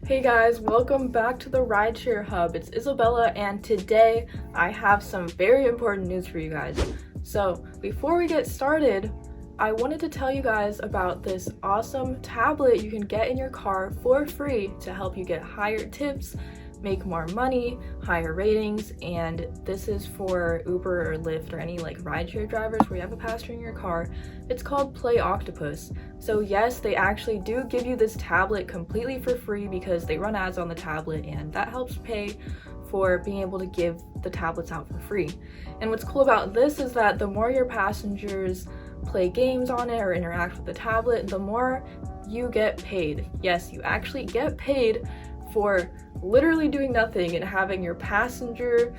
Hey guys, welcome back to the Rideshare Hub. It's Isabella, and today I have some very important news for you guys. So before we get started, I wanted to tell you guys about this awesome tablet you can get in your car for free to help you get higher tips, make more money, higher ratings, and this is for Uber or Lyft or any like rideshare drivers where you have a passenger in your car. It's called Play Octopus. So yes, they actually do give you this tablet completely for free because they run ads on the tablet, and that helps pay for being able to give the tablets out for free. And what's cool about this is that the more your passengers play games on it or interact with the tablet, the more you get paid. Yes, you actually get paid for literally doing nothing and having your passenger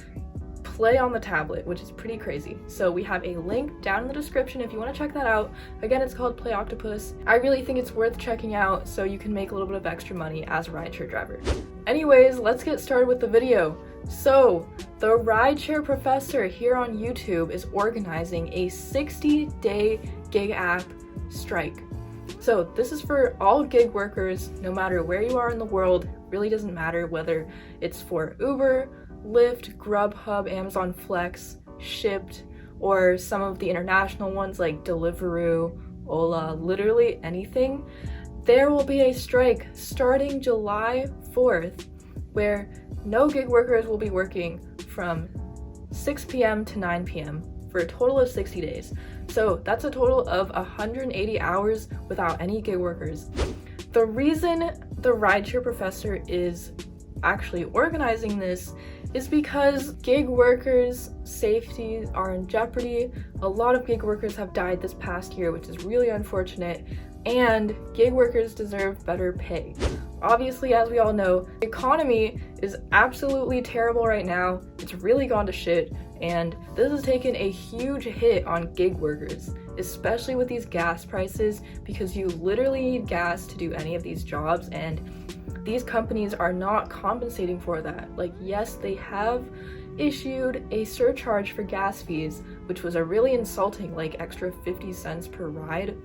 play on the tablet, which is pretty crazy. So we have a link down in the description if you want to check that out. Again, it's called Play Octopus. I really think it's worth checking out so you can make a little bit of extra money as a rideshare driver. Anyways, let's get started with the video. So the Rideshare Professor here on YouTube is organizing a 60-day gig app strike. So this is for all gig workers, no matter where you are in the world. Really doesn't matter whether it's for Uber, Lyft, Grubhub, Amazon Flex, Shipped, or some of the international ones like Deliveroo, Ola, literally anything. There will be a strike starting July 4th where no gig workers will be working from 6 p.m. to 9 p.m. for a total of 60 days. So that's a total of 180 hours without any gig workers. The reason the Rideshare Professor is actually organizing this is because gig workers' safety are in jeopardy. A lot of gig workers have died this past year, which is really unfortunate, and gig workers deserve better pay. Obviously, as we all know, the economy is absolutely terrible right now. It's really gone to shit, and this has taken a huge hit on gig workers, especially with these gas prices, because you literally need gas to do any of these jobs, and these companies are not compensating for that. Like, yes, they have issued a surcharge for gas fees, which was a really insulting, like extra 50 cents per ride,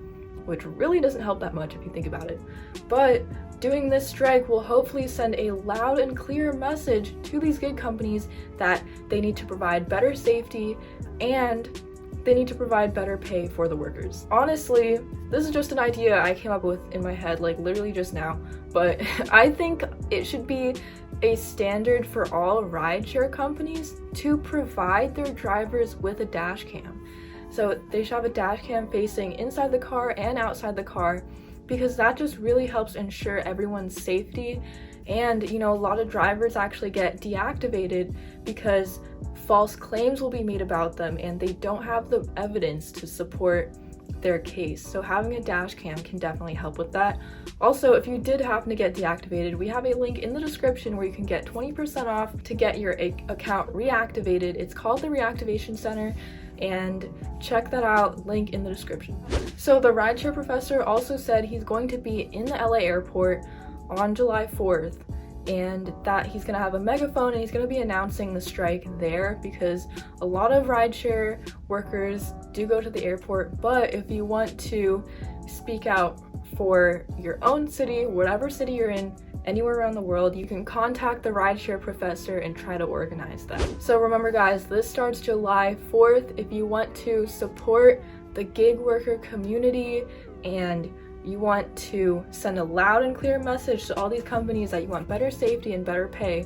which really doesn't help that much if you think about it. But doing this strike will hopefully send a loud and clear message to these gig companies that they need to provide better safety and they need to provide better pay for the workers. Honestly, this is just an idea I came up with in my head, like literally just now, but I think it should be a standard for all rideshare companies to provide their drivers with a dash cam. So they should have a dash cam facing inside the car and outside the car, because that just really helps ensure everyone's safety. And you know, a lot of drivers actually get deactivated because false claims will be made about them and they don't have the evidence to support their case. So having a dash cam can definitely help with that. Also, if you did happen to get deactivated, we have a link in the description where you can get 20% off to get your account reactivated. It's called the Reactivation Center, and check that out, link in the description. So the Rideshare Professor also said he's going to be in the LA airport on July 4th, and that he's gonna have a megaphone and he's gonna be announcing the strike there, because a lot of rideshare workers do go to the airport. But if you want to speak out for your own city, whatever city you're in, anywhere around the world, you can contact the Rideshare Professor and try to organize that. So remember guys, this starts July 4th. If you want to support the gig worker community and you want to send a loud and clear message to all these companies that you want better safety and better pay,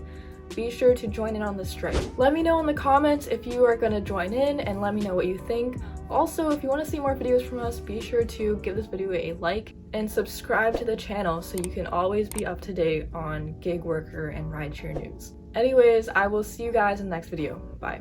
be sure to join in on this strike. Let me know in the comments if you are going to join in, and let me know what you think. Also, if you want to see more videos from us, be sure to give this video a like and subscribe to the channel so you can always be up to date on gig worker and rideshare news. Anyways, I will see you guys in the next video. Bye.